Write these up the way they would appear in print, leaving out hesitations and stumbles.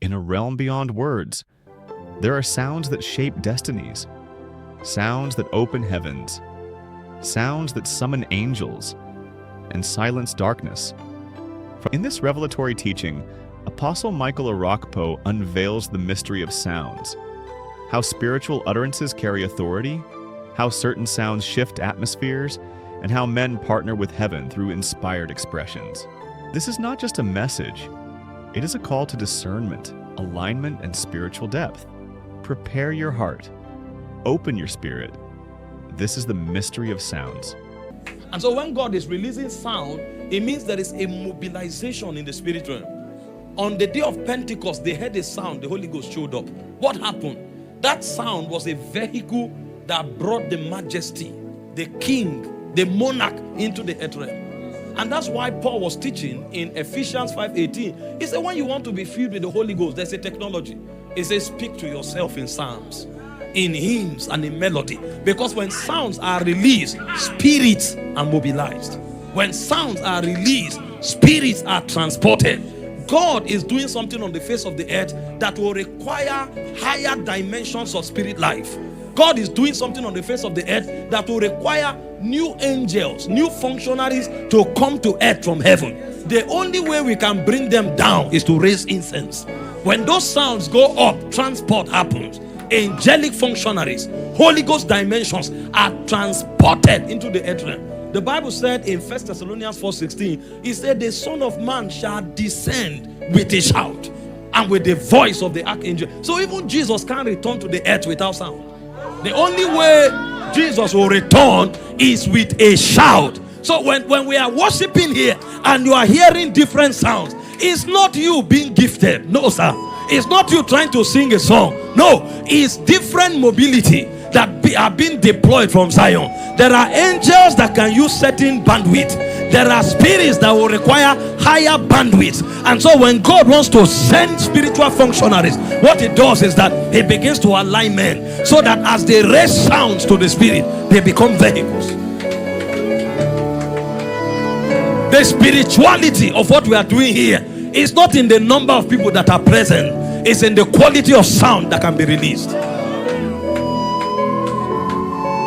in a realm beyond words. There are sounds that shape destinies, sounds that open heavens, sounds that summon angels, and silence darkness. In this revelatory teaching, Apostle Michael Orokpo unveils the mystery of sounds, how spiritual utterances carry authority, how certain sounds shift atmospheres, and how men partner with heaven through inspired expressions. This is not just a message, it is a call to discernment, alignment, and spiritual depth. Prepare your heart, open your spirit. This is the mystery of sounds. And so when God is releasing sound, it means there is a mobilization in the spirit realm. On the day of Pentecost, they heard a sound, the Holy Ghost showed up. What happened? That sound was a vehicle that brought the majesty, the king, the monarch into the earth realm. And that's why Paul was teaching in Ephesians 5:18. He said, when you want to be filled with the Holy Ghost, there's a technology. He says, speak to yourself in psalms, in hymns, and in melody. Because when sounds are released, spirits are mobilized. When sounds are released, spirits are transported. God is doing something on the face of the earth that will require higher dimensions of spirit life. God is doing something on the face of the earth that will require new angels, new functionaries to come to earth from heaven. The only way we can bring them down is to raise incense. When those sounds go up, transport happens. Angelic functionaries, Holy Ghost dimensions are transported into the earth realm. The Bible said in 1 Thessalonians 4:16, it said the Son of Man shall descend with a shout and with the voice of the archangel. So even Jesus can't return to the earth without sound. The only way Jesus will return is with a shout. So when we are worshiping here and you are hearing different sounds, it's not you being gifted. No, sir. It's not you trying to sing a song. No, it's different mobility that are being deployed from Zion. There are angels that can use certain bandwidth. There are spirits that will require higher bandwidth. And so when God wants to send spiritual functionaries, what he does is that he begins to align men so that as they raise sounds to the spirit, they become vehicles. The spirituality of what we are doing here is not in the number of people that are present. It's in the quality of sound that can be released.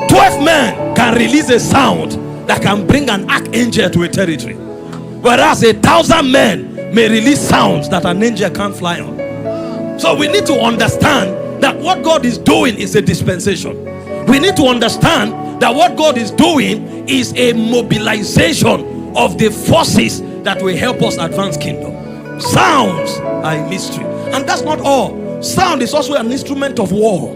12 men can release a sound that can bring an archangel to a territory, whereas 1,000 men may release sounds that an angel can't fly on. So we need to understand that what God is doing is a dispensation. We need to understand that what God is doing is a mobilization of the forces that will help us advance kingdom. Sounds are a mystery, and that's not all. Sound is also an instrument of war.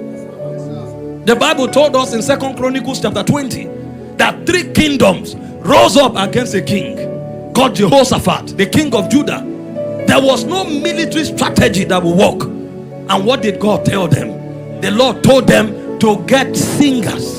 The Bible told us in 2 Chronicles chapter 20 that 3 kingdoms rose up against a king called Jehoshaphat, the king of Judah. There was no military strategy that would work. And what did God tell them? The Lord told them to get singers.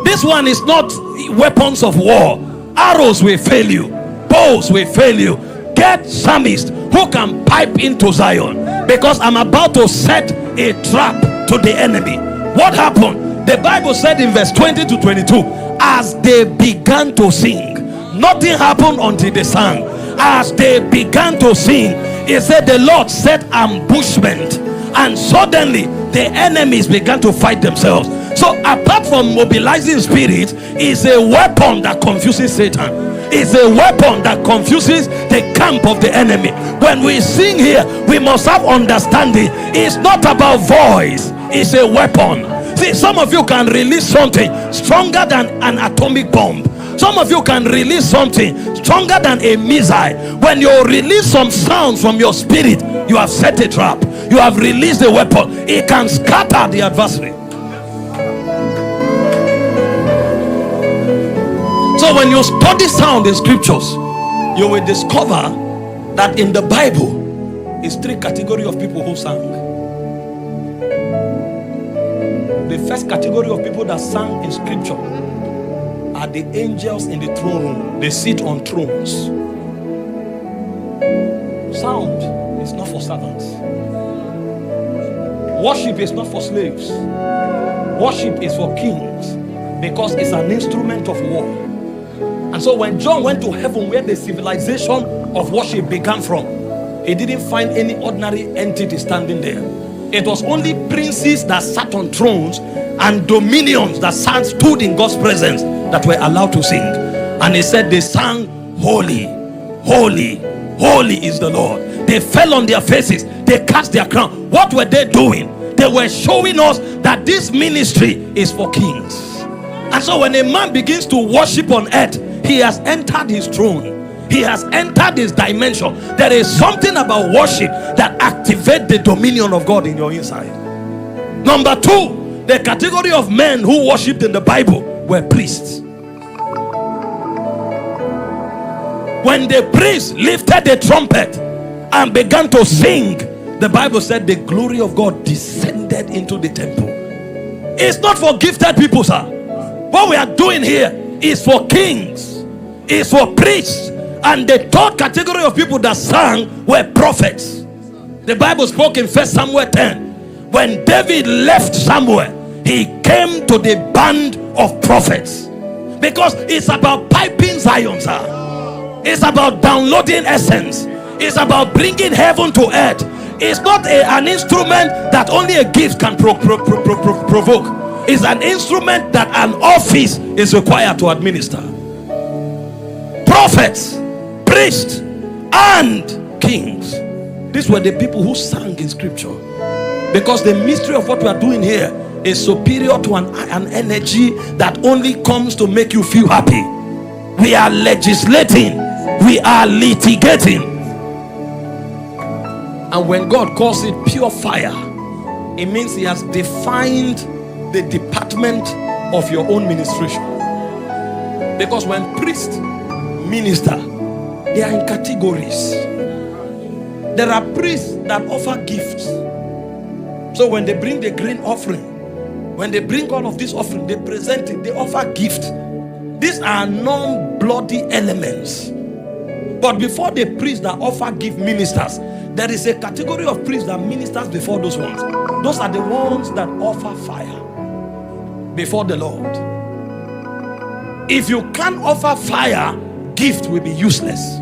This one is not weapons of war. Arrows will fail you, bows will fail you. Get psalmists who can pipe into Zion, because I'm about to set a trap to the enemy. What happened? The Bible said in verse 20 to 22, as they began to sing, nothing happened until they sang. As they began to sing, it said the Lord set ambushment, and suddenly the enemies began to fight themselves. So apart from mobilizing spirit, is a weapon that confuses Satan. It's a weapon that confuses the camp of the enemy. When we sing here, we must have understanding. It's not about voice, it's a weapon. See, some of you can release something stronger than an atomic bomb. Some of you can release something stronger than a missile. When you release some sounds from your spirit, you have set a trap. You have released a weapon. It can scatter the adversary. So when you study sound in scriptures, you will discover that in the Bible is 3 categories of people who sang. The first category of people that sang in scripture are the angels in the throne room. They sit on thrones. Sound is not for servants. Worship is not for slaves. Worship is for kings, because it's an instrument of war. And so when John went to heaven, where the civilization of worship began from, he didn't find any ordinary entity standing there. It was only princes that sat on thrones and dominions that stood in God's presence that were allowed to sing. And he said they sang, holy, holy, holy is the Lord. They fell on their faces, they cast their crown. What were they doing? They were showing us that this ministry is for kings. And so when a man begins to worship on earth, he has entered his throne. He has entered his dimension. There is something about worship that activates the dominion of God in your inside. Number two, the category of men who worshipped in the Bible were priests. When the priests lifted the trumpet and began to sing, the Bible said the glory of God descended into the temple. It's not for gifted people, sir. What we are doing here is for kings, it's for priests. And the third category of people that sang were prophets. The Bible spoke in 1 Samuel 10. When David left Samuel, he came to the band of prophets. Because it's about piping Zion, sir. It's about downloading essence. It's about bringing heaven to earth. It's not an instrument that only a gift can provoke. It's an instrument that an office is required to administer. Prophets, priests, and kings. These were the people who sang in scripture. Because the mystery of what we are doing here is superior to an energy that only comes to make you feel happy. We are legislating, we are litigating. And when God calls it pure fire, it means he has defined the department of your own ministration. Because when priests minister, they are in categories. There are priests that offer gifts. So when they bring the grain offering, when they bring all of this offering, they present it, they offer gifts. These are non-bloody elements. But before the priests that offer gift ministers, there is a category of priests that ministers before those ones. Those are the ones that offer fire before the Lord. If you can't offer fire, gift will be useless.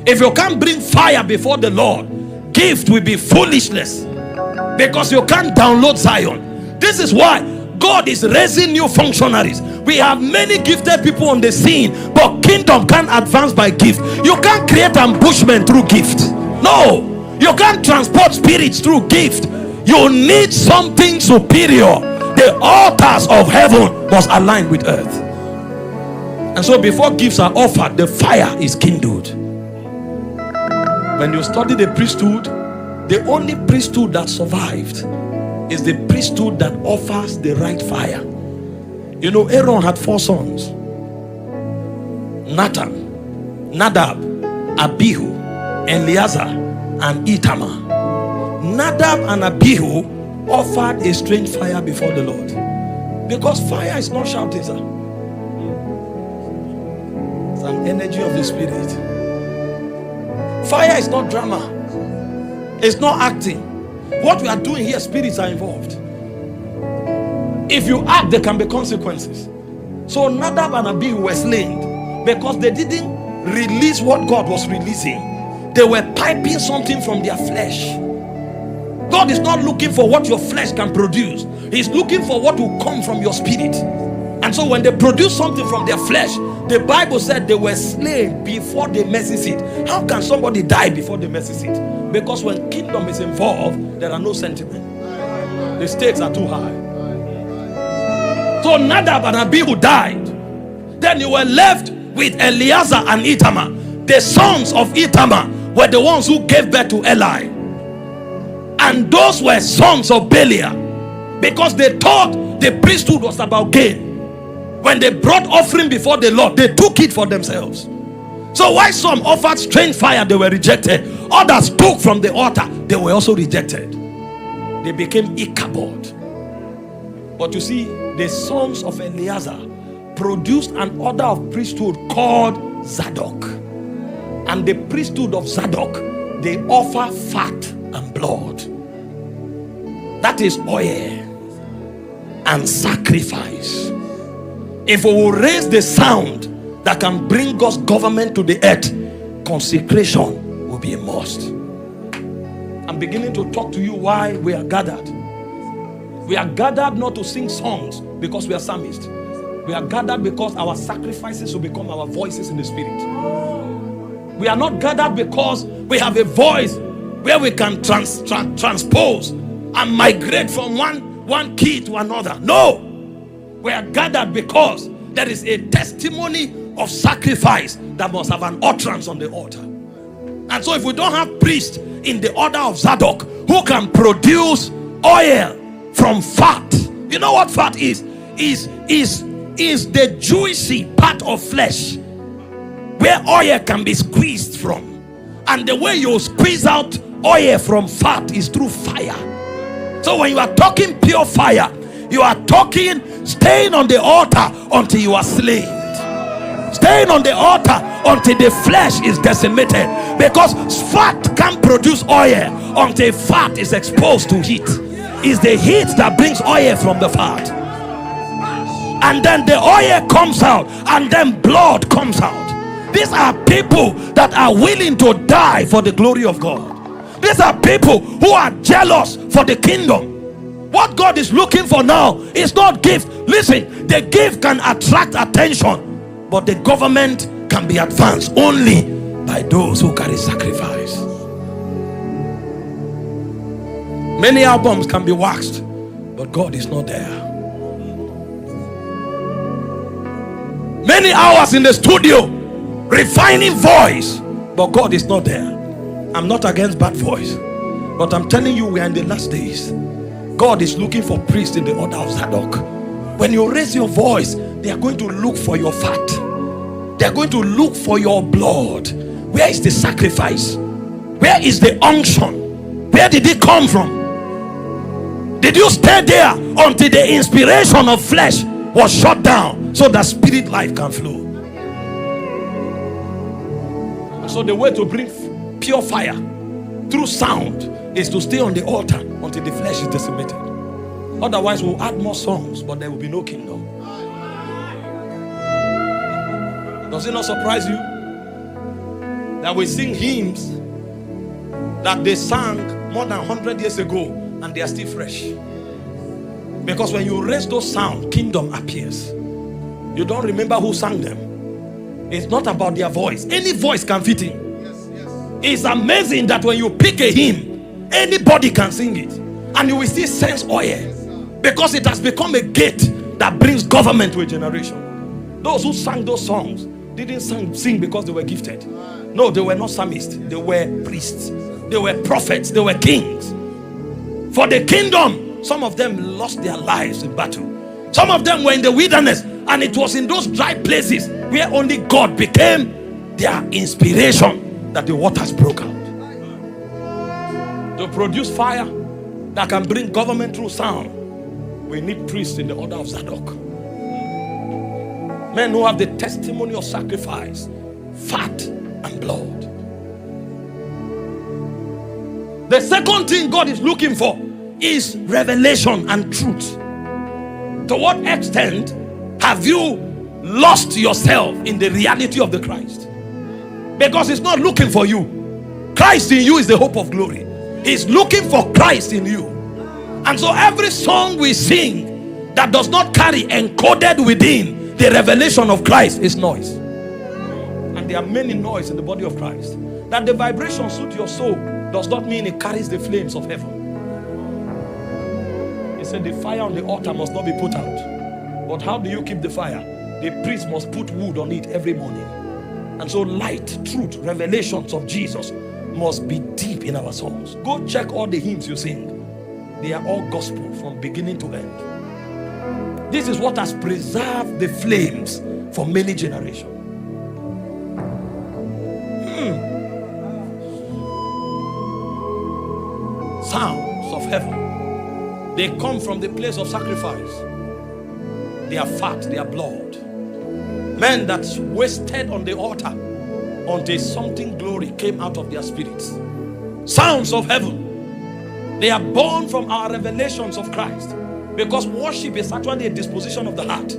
If you can't bring fire before the Lord, gift will be foolishness, because you can't download Zion. This is why God is raising new functionaries. We have many gifted people on the scene, but kingdom can't advance by gift. You can't create ambushment through gift. No, you can't transport spirits through gift. You need something superior. The altars of heaven must align with earth. And so before gifts are offered, the fire is kindled. When you study the priesthood, the only priesthood that survived is the priesthood that offers the right fire. You know, Aaron had 4 sons: Nathan, Nadab, Abihu, Eleazar, and Itamar. Nadab and Abihu offered a strange fire before the Lord. Because fire is not shouting, sir. It's an energy of the spirit. Fire is not drama. It's not acting. What we are doing here, spirits are involved. If you act, there can be consequences. So Nadab and Abihu were slain because they didn't release what God was releasing. They were piping something from their flesh. God is not looking for what your flesh can produce. He's looking for what will come from your spirit. And so when they produce something from their flesh, the Bible said they were slain before the mercy seat. How can somebody die before the mercy seat? Because when kingdom is involved, there are no sentiment. The stakes are too high. So Nadab and Abihu died. Then you were left with Eleazar and Itamar. The sons of Itamar were the ones who gave birth to Eli. And those were sons of Belial, because they thought the priesthood was about gain. When they brought offering before the Lord, they took it for themselves. So while some offered strange fire, they were rejected. Others took from the altar, they were also rejected. They became Ichabod. But you see, the sons of Eleazar produced an order of priesthood called Zadok. And the priesthood of Zadok, they offer fat and blood. That is oil and sacrifice. If we will raise the sound that can bring God's government to the earth, consecration will be a must. I'm beginning to talk to you why we are gathered. We are gathered not to sing songs because we are psalmists. We are gathered because our sacrifices will become our voices in the spirit. We are not gathered because we have a voice where we can transpose and migrate from one key to another. No, we are gathered because there is a testimony of sacrifice that must have an utterance on the altar. And so if we don't have priests in the order of Zadok who can produce oil from fat, you know what fat is? Is the juicy part of flesh where oil can be squeezed from. And the way you squeeze out oil from fat is through fire. So when you are talking pure fire, you are talking staying on the altar until you are slain. Staying on the altar until the flesh is decimated. Because fat can't produce oil until fat is exposed to heat. It's the heat that brings oil from the fat. And then the oil comes out, and then blood comes out. These are people that are willing to die for the glory of God. These are people who are jealous for the kingdom. What God is looking for now is not gift. Listen, the gift can attract attention, but the government can be advanced only by those who carry sacrifice. Many albums can be waxed, but God is not there. Many hours in the studio refining voice, but God is not there. I'm not against bad voice, but I'm telling you, we are in the last days. God is looking for priests in the order of Zadok. When you raise your voice, they are going to look for your fat. They are going to look for your blood. Where is the sacrifice? Where is the unction? Where did it come from? Did you stay there until the inspiration of flesh was shut down so that spirit life can flow? So the way to bring pure fire through sound is to stay on the altar until the flesh is decimated. Otherwise we'll add more songs, but there will be no kingdom. Does it not surprise you that we sing hymns that they sang more than 100 years ago and they are still fresh? Because when you raise those sounds, kingdom appears. You don't remember who sang them. It's not about their voice. Any voice can fit in. It's amazing that when you pick a hymn, anybody can sing it, and you will still sense oil, because it has become a gate that brings government to a generation. Those who sang those songs didn't sing because they were gifted. No, they were not psalmists. They were priests. They were prophets. They were kings. For the kingdom, some of them lost their lives in battle. Some of them were in the wilderness, and it was in those dry places where only God became their inspiration that the waters broke out. To produce fire that can bring government through sound, we need priests in the order of Zadok. Men who have the testimony of sacrifice, fat and blood. The second thing God is looking for is revelation and truth. To what extent have you lost yourself in the reality of the Christ? Because he's not looking for you. Christ in you is the hope of glory. He's looking for Christ in you. And so every song we sing that does not carry encoded within the revelation of Christ is noise. And there are many noise in the body of Christ. That the vibration suit your soul does not mean it carries the flames of heaven. He said the fire on the altar must not be put out. But how do you keep the fire? The priest must put wood on it every morning. And so light, truth, revelations of Jesus must be deep in our souls. Go check all the hymns you sing. They are all gospel from beginning to end. This is what has preserved the flames for many generations. Sounds of heaven. They come from the place of sacrifice. They are fat, they are blood. Men that wasted on the altar until something glory came out of their spirits. Sounds of heaven. They are born from our revelations of Christ. Because worship is actually a disposition of the heart.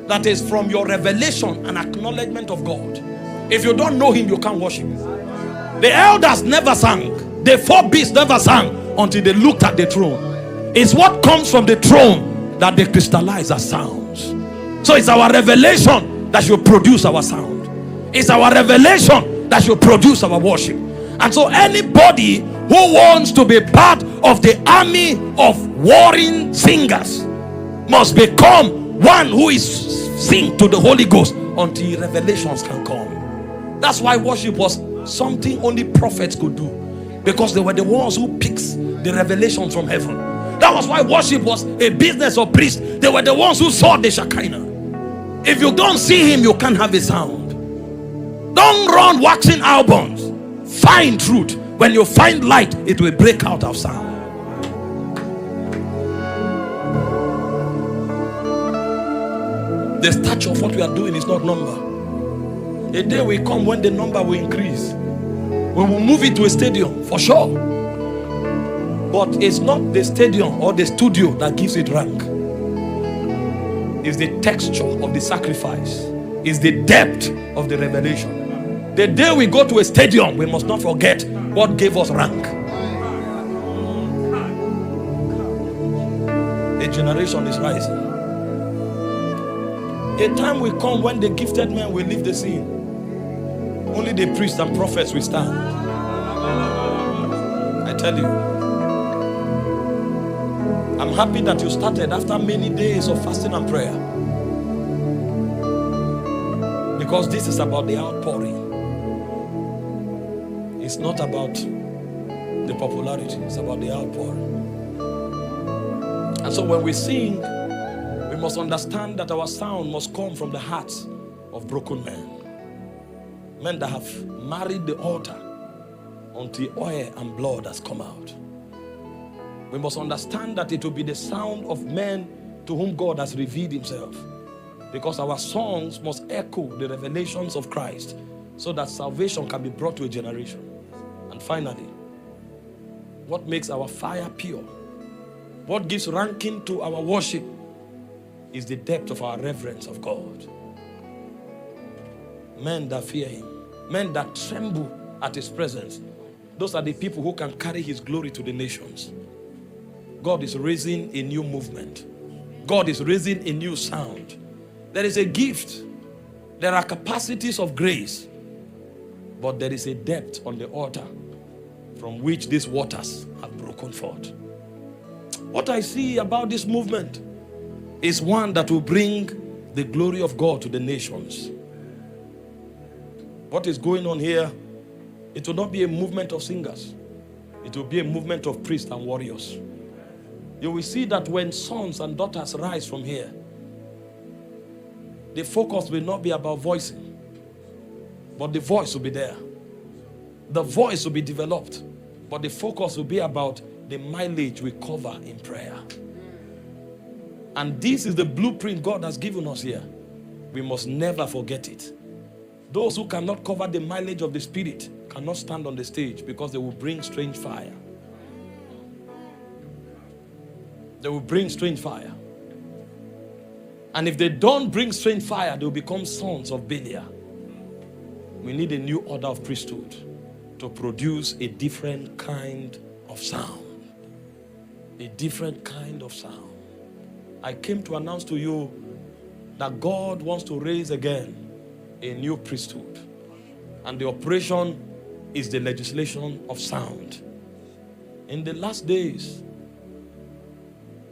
That is from your revelation and acknowledgement of God. If you don't know him, you can't worship. The elders never sang. The 4 beasts never sang until they looked at the throne. It's what comes from the throne that they crystallize as sounds. So it's our revelation that should produce our sound. It's our revelation that should produce our worship. And so anybody who wants to be part of the army of warring singers must become one who is sing to the Holy Ghost until revelations can come. That's why worship was something only prophets could do, because they were the ones who picks the revelations from heaven. That was why worship was a business of priests. They were the ones who saw the Shekinah. If you don't see him, you can't have a sound. Don't run waxing albums. Find truth. When you find light, it will break out of sound. The stature of what we are doing is not number. A day will come when the number will increase. We will move it to a stadium for sure. But it's not the stadium or the studio that gives it rank. It's the texture of the sacrifice. It's the depth of the revelation. The day we go to a stadium, we must not forget what gave us rank. A generation is rising. A time will come when the gifted men will leave the scene. Only the priests and prophets will stand. I tell you. I'm happy that you started after many days of fasting and prayer. Because this is about the outpouring. It's not about the popularity. It's about the outpouring. And so when we sing, we must understand that our sound must come from the hearts of broken men. Men that have married the altar until oil and blood has come out. We must understand that it will be the sound of men to whom God has revealed himself. Because our songs must echo the revelations of Christ so that salvation can be brought to a generation. And finally, what makes our fire pure, what gives ranking to our worship, is the depth of our reverence of God. Men that fear him, men that tremble at his presence, those are the people who can carry his glory to the nations. God is raising a new movement. God is raising a new sound. There is a gift. There are capacities of grace. But there is a depth on the altar from which these waters have broken forth. What I see about this movement is one that will bring the glory of God to the nations. What is going on here, it will not be a movement of singers. It will be a movement of priests and warriors. You will see that when sons and daughters rise from here, the focus will not be about voicing, but the voice will be there. The voice will be developed, but the focus will be about the mileage we cover in prayer. And this is the blueprint God has given us here. We must never forget it. Those who cannot cover the mileage of the Spirit cannot stand on the stage because they will bring strange fire. They will bring strange fire. And if they don't bring strange fire, they will become sons of Belial. We need a new order of priesthood to produce a different kind of sound. A different kind of sound. I came to announce to you that God wants to raise again a new priesthood. And the operation is the legislation of sound. In the last days,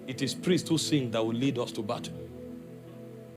it is priests who sing that will lead us to battle.